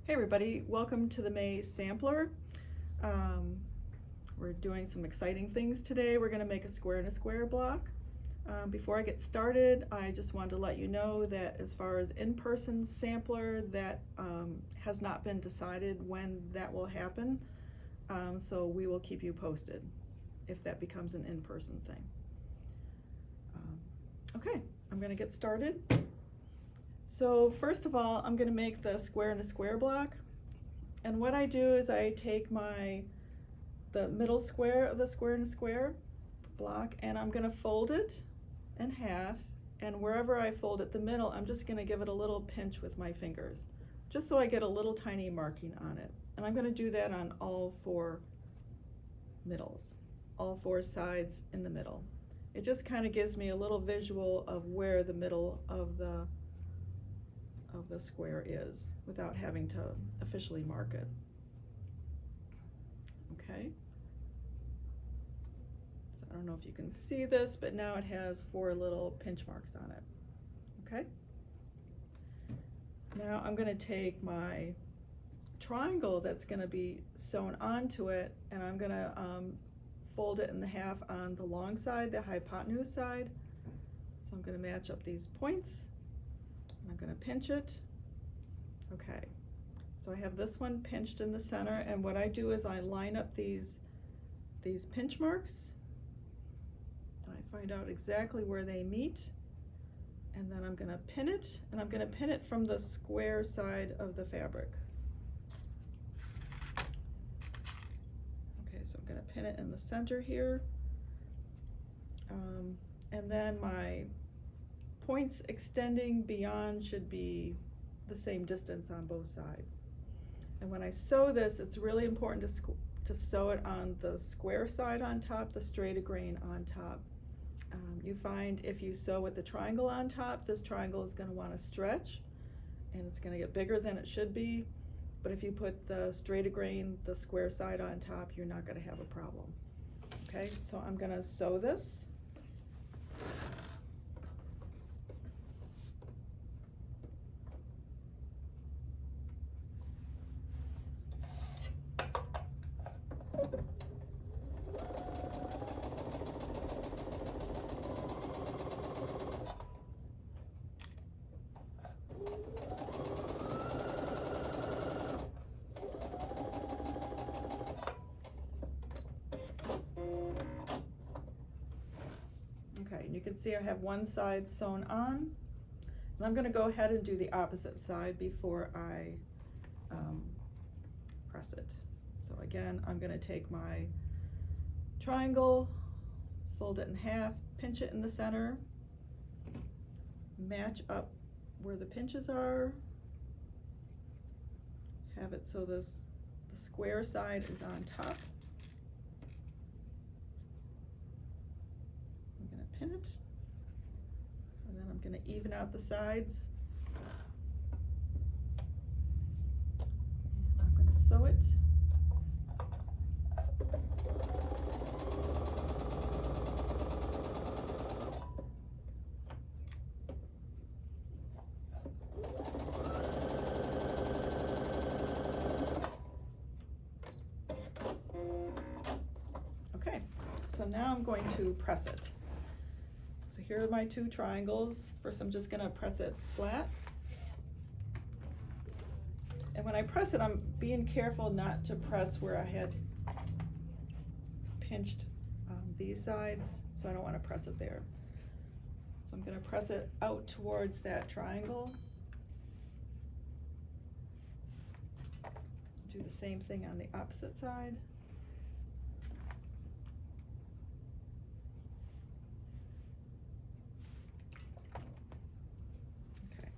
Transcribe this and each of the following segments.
Hey everybody, welcome to the May Sampler. We're doing some exciting things today. We're going to make a square and a square block. Before I get started, I just wanted to let you know that as far as in-person sampler, that has not been decided when that will happen. So we will keep you posted if that becomes an in-person thing. Okay, I'm going to get started. So first of all, I'm going to make the square and a square block. And what I do is I take the middle square of the square and a square block, and I'm going to fold it in half. And wherever I fold it, the middle, I'm just going to give it a little pinch with my fingers, just so I get a little tiny marking on it. And I'm going to do that on all four middles, all four sides in the middle. It just kind of gives me a little visual of where the middle of the square is without having to officially mark it. Okay. So I don't know if you can see this, but now it has four little pinch marks on it. Okay. Now I'm going to take my triangle that's going to be sewn onto it, and I'm going to fold it in half on the long side, the hypotenuse side. So I'm going to match up these points. I'm going to pinch it. Okay, so I have this one pinched in the center, and what I do is I line up these pinch marks, and I find out exactly where they meet, and then I'm going to pin it, and I'm going to pin it from the square side of the fabric. Okay, so I'm going to pin it in the center here, and then my points extending beyond should be the same distance on both sides. And when I sew this, it's really important to sew it on the square side on top, the straight grain on top. You find if you sew with the triangle on top, this triangle is going to want to stretch, and it's going to get bigger than it should be. But if you put the straight grain, the square side on top, you're not going to have a problem. Okay, so I'm going to sew this. Okay, and you can see I have one side sewn on, and I'm going to go ahead and do the opposite side before I press it. So again, I'm going to take my triangle, fold it in half, pinch it in the center, match up where the pinches are, have it so the square side is on top. I'm going to pin it, and then I'm going to even out the sides. And I'm going to sew it. Okay, so now I'm going to press it. So here are my two triangles. First, I'm just going to press it flat. And when I press it, I'm being careful not to press where I had pinched these sides, so I don't want to press it there. So I'm going to press it out towards that triangle. Do the same thing on the opposite side.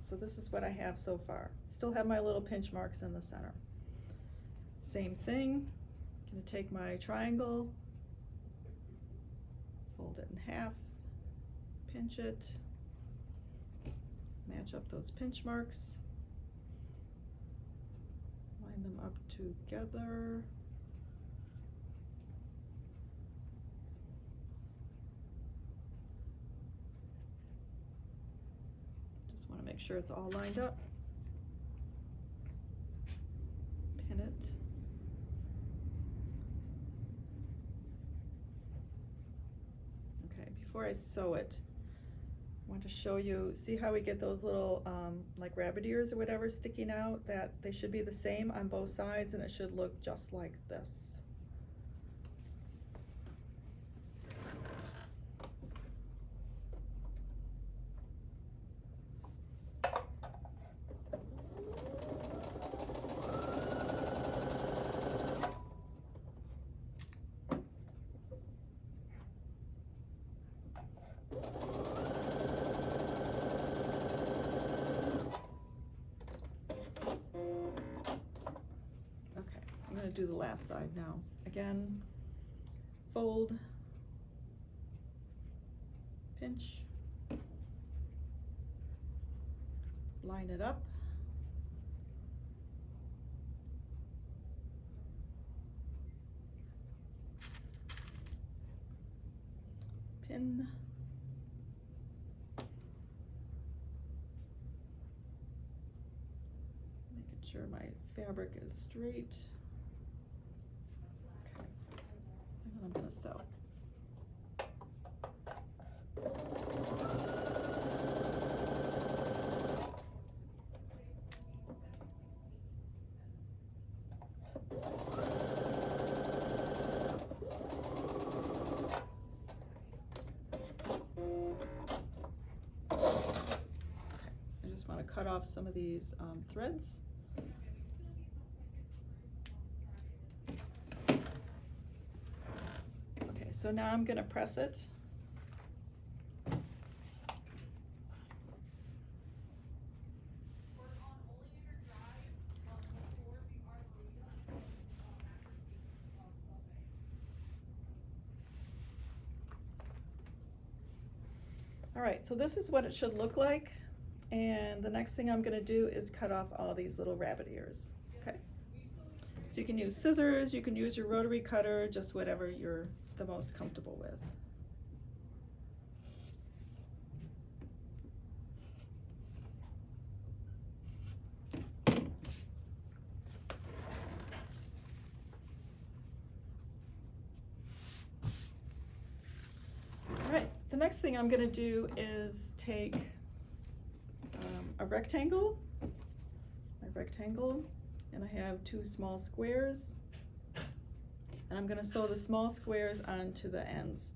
So this is what I have so far. Still have my little pinch marks in the center. Same thing, I'm going to take my triangle, fold it in half, pinch it, match up those pinch marks, line them up together. Just want to make sure it's all lined up. before I sew it, I want to show you, see how we get those little like rabbit ears or whatever sticking out, that they should be the same on both sides and it should look just like this. I'm going to do the last side now. Again, fold, pinch, line it up, pin, making sure my fabric is straight. I'm going to sew. I just want to cut off some of these threads. So now I'm going to press it. All right, so this is what it should look like. And the next thing I'm going to do is cut off all these little rabbit ears. Okay. So you can use scissors, you can use your rotary cutter, just whatever you're the most comfortable with. All right, the next thing I'm going to do is take a rectangle, and I have two small squares. And I'm going to sew the small squares onto the ends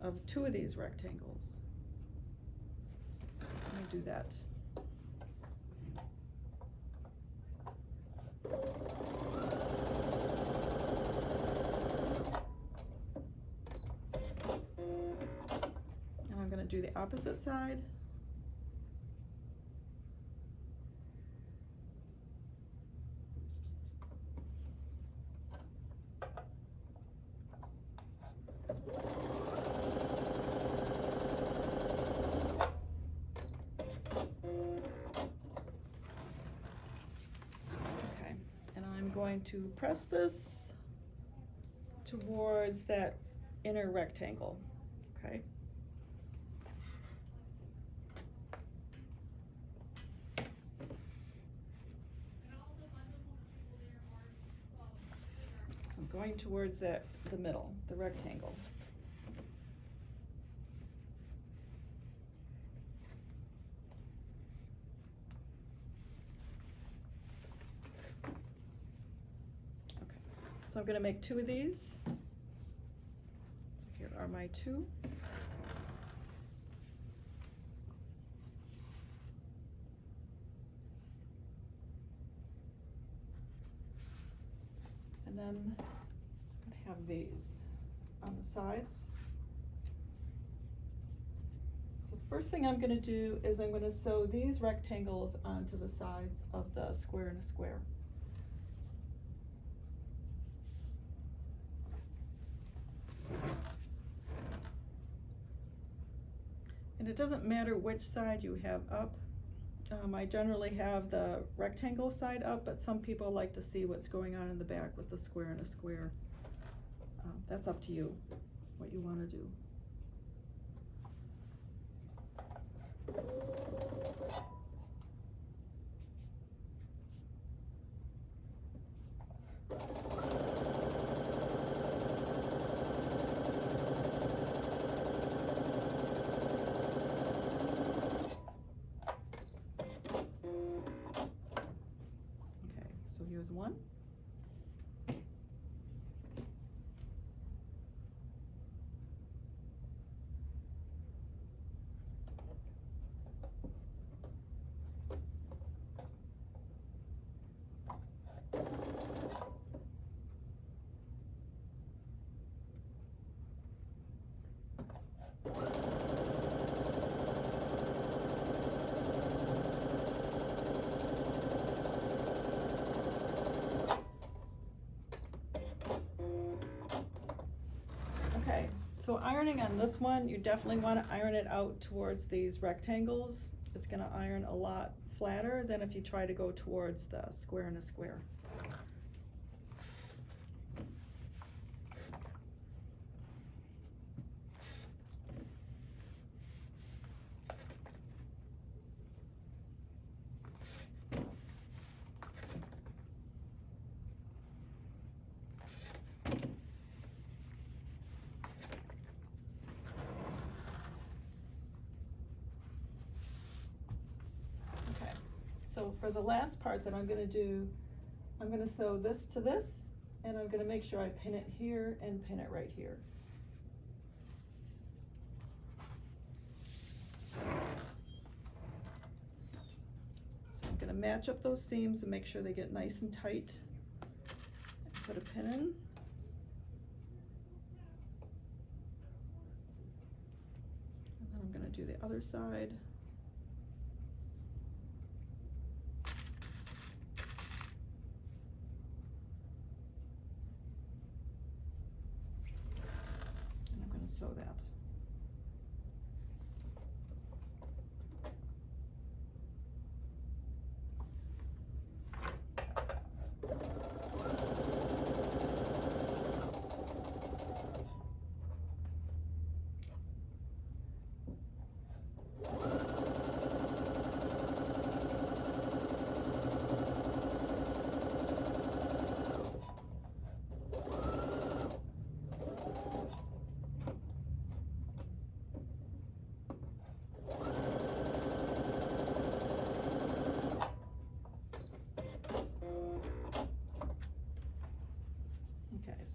of two of these rectangles. Let me do that. And I'm going to do the opposite side. Going to press this towards that inner rectangle, okay? So I'm going towards the middle, the rectangle. So I'm going to make two of these. So here are my two. And then I'm going to have these on the sides. So the first thing I'm going to do is I'm going to sew these rectangles onto the sides of the square and a square. And it doesn't matter which side you have up. I generally have the rectangle side up, but some people like to see what's going on in the back with the square and a square. That's up to you, what you want to do. use one. Okay, so ironing on this one, you definitely want to iron it out towards these rectangles. It's going to iron a lot flatter than if you try to go towards the square and a square. So for the last part that I'm going to do, I'm going to sew this to this, and I'm going to make sure I pin it here and pin it right here. So I'm going to match up those seams and make sure they get nice and tight. And put a pin in. And then I'm going to do the other side. Sew that.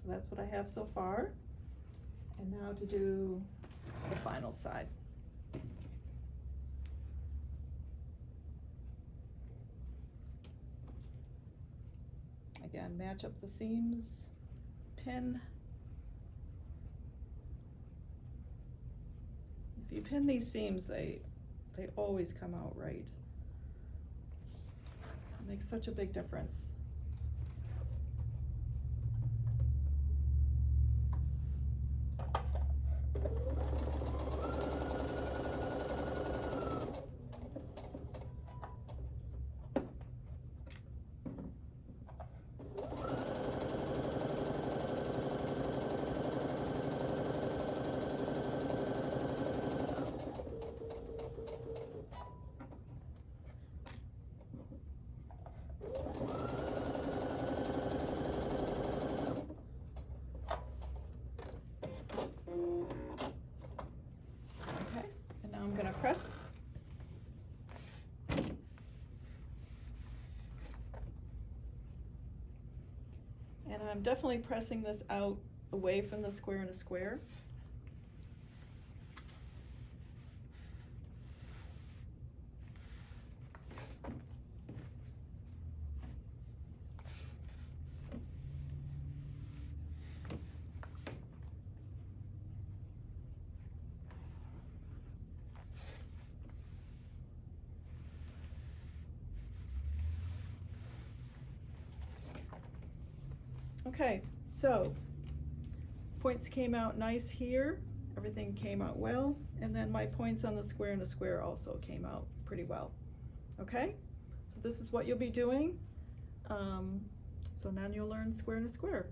So that's what I have so far. And now to do the final side. Again, match up the seams, pin. If you pin these seams, they always come out right. It makes such a big difference. Press. And I'm definitely pressing this out away from the square and a square. Okay, so points came out nice here, everything came out well, and then my points on the square and the square also came out pretty well. Okay, so this is what you'll be doing. So now you'll learn square and a square.